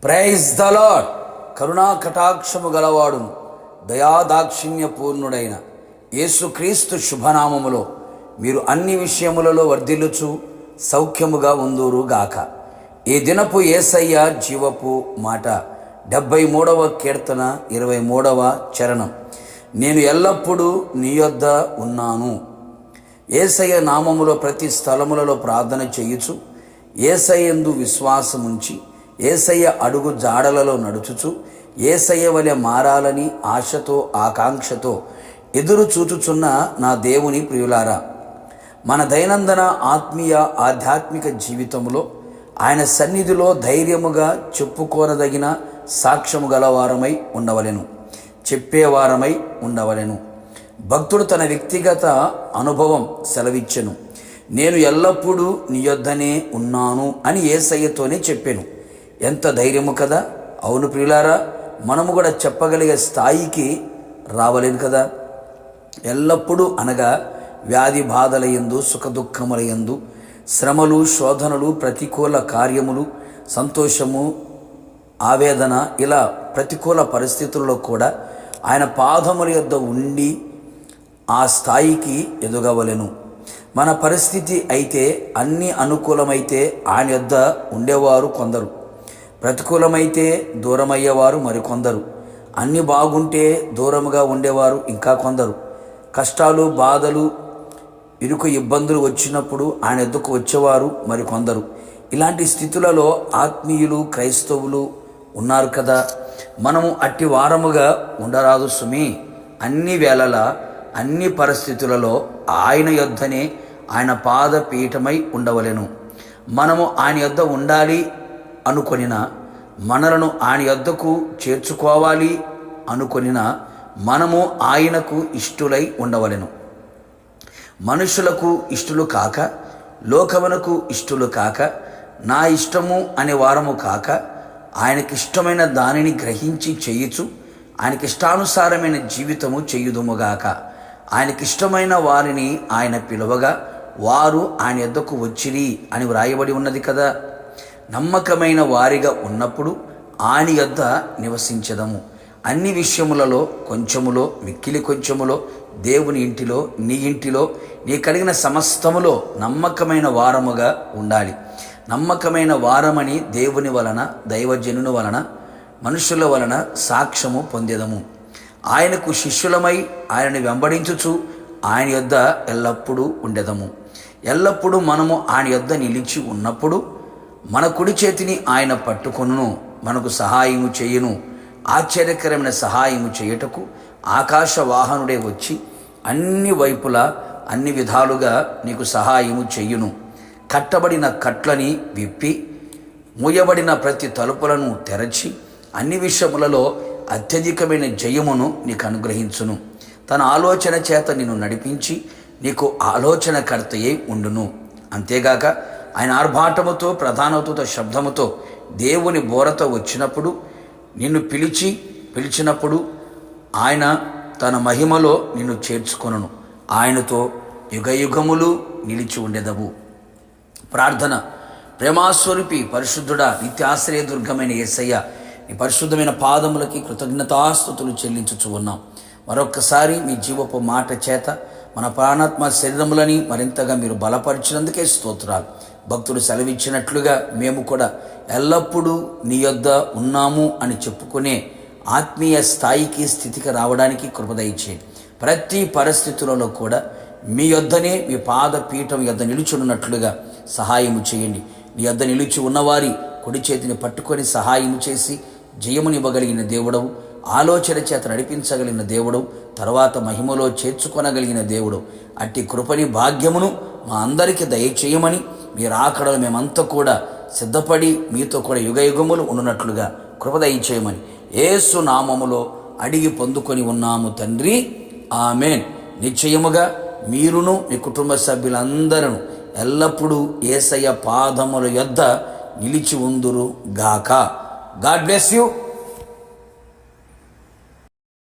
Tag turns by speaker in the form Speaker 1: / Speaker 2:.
Speaker 1: Praise the lord. కరుణా కటాక్షము గలవాడును దయాదాక్షిణ్య పూర్ణుడైన యేసుక్రీస్తు శుభనామములో మీరు అన్ని విషయములలో వర్ధిల్లుచు సౌఖ్యముగా ఉందురుగాక. ఈ దినపు యేసయ్య జీవపు మాట 73వ కీర్తన 23వ చరణం. నేను ఎల్లప్పుడూ నీ యొద్ద ఉన్నాను. యేసయ్య నామములో ప్రతి స్థలములలో ప్రార్థన చేయుచు, యేసయ్యందు విశ్వాసముంచి, యేసయ్య అడుగు జాడలలో నడుచుచు, యేసయ్య వలె మారాలని ఆశతో ఆకాంక్షతో ఎదురు చూచుచున్న నా దేవుని ప్రియులారా, మన దైనందిన ఆత్మీయ ఆధ్యాత్మిక జీవితంలో ఆయన సన్నిధిలో ధైర్యముగా చెప్పుకోనదగిన సాక్ష్యము గలవారమై ఉండవలెను, చెప్పేవారమై ఉండవలెను. భక్తుడు తన వ్యక్తిగత అనుభవం సెలవిచ్చెను. నేను ఎల్లప్పుడూ నీ యొద్దనే ఉన్నాను అని యేసయ్యతోనే చెప్పాను. ఎంత ధైర్యము కదా. అవును ప్రియులారా, మనము కూడా చెప్పగలిగే స్థాయికి రావలేదు కదా. ఎల్లప్పుడూ అనగా వ్యాధి బాధల యందు, సుఖదుఖముల యందు, శ్రమలు, శోధనలు, ప్రతికూల కార్యములు, సంతోషము, ఆవేదన, ఇలా ప్రతికూల పరిస్థితుల్లో కూడా ఆయన పాదముల యొద్ద ఉండి ఆ స్థాయికి ఎదగవలెను. మన పరిస్థితి అయితే అన్ని అనుకూలమైతే ఆయన యొద్ద ఉండేవారు కొందరు, ప్రతికూలమైతే దూరమయ్యేవారు మరికొందరు, అన్ని బాగుంటే దూరముగా ఉండేవారు ఇంకా కొందరు, కష్టాలు, బాధలు, ఇరుకు ఇబ్బందులు వచ్చినప్పుడు ఆయన ఎద్దుకు వచ్చేవారు మరికొందరు. ఇలాంటి స్థితులలో ఆత్మీయులు, క్రైస్తవులు ఉన్నారు కదా. మనము అట్టి వారముగా ఉండరాదు సుమి. అన్ని వేళలా, అన్ని పరిస్థితులలో ఆయన యొద్దనే, ఆయన పాదపీఠమై ఉండవలెను. మనము ఆయన యొద్ద ఉండాలి అనుకొనిన, మనలను ఆయన యొద్దకు చేర్చుకోవాలి అనుకొనిన, మనము ఆయనకు ఇష్టులై ఉండవలెను. మనుషులకు ఇష్టులు కాక, లోకమునకు ఇష్టులు కాక, నా ఇష్టము అనే వారము కాక, ఆయనకిష్టమైన దానిని గ్రహించి చేయుచు, ఆయనకిష్టానుసారమైన జీవితము చేయుదుముగాక. ఆయనకిష్టమైన వారిని ఆయన పిలువగా వారు ఆయన యొద్దకు వచ్చిరి అని వ్రాయబడి ఉన్నది కదా. నమ్మకమైన వారిగా ఉన్నప్పుడు ఆయన యొద్ద నివసించదము. అన్ని విషయములలో కొంచెములో, మిక్కిలి కొంచెములో, దేవుని ఇంటిలో, నీ ఇంటిలో, నీ కలిగిన సమస్తములో నమ్మకమైన వారముగా ఉండాలి. నమ్మకమైన వారమని దేవుని వలన, దైవజనుని వలన, మనుషుల వలన సాక్ష్యము పొందేదము. ఆయనకు శిష్యులమై ఆయనను వెంబడించుచు ఆయన యొద్ద ఎల్లప్పుడూ ఉండేదము. ఎల్లప్పుడూ మనము ఆయన యొద్ద నిలిచి ఉన్నప్పుడు మన కుడి చేతిని ఆయన పట్టుకొనును, మనకు సహాయము చేయును. ఆశ్చర్యకరమైన సహాయము చేయుటకు ఆకాశ వాహనుడే వచ్చి అన్ని వైపులా, అన్ని విధాలుగా నీకు సహాయము చెయ్యును. కట్టబడిన కట్లని విప్పి, మూయబడిన ప్రతి తలుపులను తెరచి, అన్ని విషయములలో అత్యధికమైన జయమును నీకు అనుగ్రహించును. తన ఆలోచన చేత నిన్ను నడిపించి నీకు ఆలోచనకర్తయే ఉండును. అంతేగాక ఆయన ఆర్భాటముతో, ప్రధానతతో, శబ్దముతో, దేవుని బోరతో వచ్చినప్పుడు, నిన్ను పిలిచినప్పుడు ఆయన తన మహిమలో నిన్ను చేర్చుకొనును. ఆయనతో యుగయుగములు నిలిచి ఉండెదవు. ప్రార్థన. ప్రేమాస్వరూపి పరిశుద్ధుడా, నిత్యాశ్రయ దుర్గమైన యేసయ్య, నీ పరిశుద్ధమైన పాదములకి కృతజ్ఞతాస్తుతులు చెల్లించుచు ఉన్నాం. మరొక్కసారి మీ జీవపు మాట చేత మన ప్రాణాత్మ శరీరములని మరింతగా మీరు బలపరిచినందుకే స్తోత్రాలు. భక్తుడు సెలవిచ్చినట్లుగా మేము కూడా ఎల్లప్పుడూ నీ యొద్ద ఉన్నాము అని చెప్పుకునే ఆత్మీయ స్థాయికి, స్థితికి రావడానికి కృప దయచేయండి. ప్రతి పరిస్థితులలో కూడా మీ యొద్దనే, మీ పాదపీఠం యొద్ద నిలుచున్నట్లుగా సహాయము చేయండి. నీ యొద్ద నిలిచి ఉన్నవారి కుడి చేతిని పట్టుకొని సహాయము చేసి జయమునివ్వగలిగిన దేవుడవు, ఆలోచన చేత నడిపించగలిగిన దేవుడవు, తర్వాత మహిమలో చేర్చుకొనగలిగిన దేవుడు. అట్టి కృపని, భాగ్యమును మా అందరికీ దయచేయమని, మీరు ఆకడలు మేమంతా కూడా సిద్ధపడి మీతో కూడా యుగయుగములు ఉన్నట్లుగా కృప దయచేయమని యేసు నామములో అడిగి పొందుకొని ఉన్నాము తండ్రి, ఆమేన్. నిశ్చయముగా మీరును మీ కుటుంబ సభ్యులందరూ ఎల్లప్పుడూ యేసయ్య పాదముల యొద్ద నిలిచి ఉందురు గాక. God bless you.